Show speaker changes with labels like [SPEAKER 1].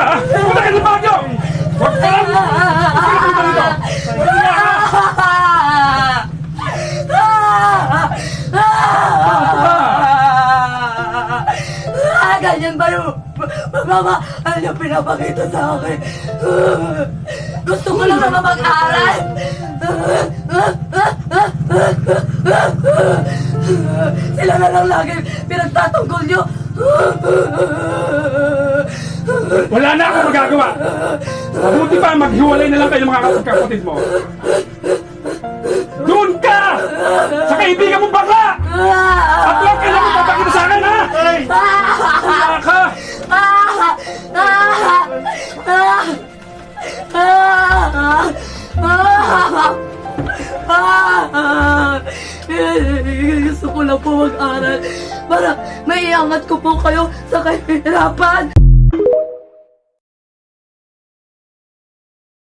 [SPEAKER 1] ka, ha? Punta ka sa banyo! Huwag ka lang! Huwag ka lang dito!
[SPEAKER 2] Ganyan ba yung mama? Ano yung pinapakita sa akin? Gusto ko lang naman mag-aral. Sila na lang lagi pinagtatanggol nyo.
[SPEAKER 1] Wala na akong magagawa! Mabuti pa maghiwalay na lang kayo ng mga kapatid mo. Doon ka! Sa kaibigan mong bakla! At huwag ka lang magpapakita sa akin, ha? Wala ka!
[SPEAKER 2] Gusto ko lang po mag-aral para maiangat ko po kayo sa kahirapan.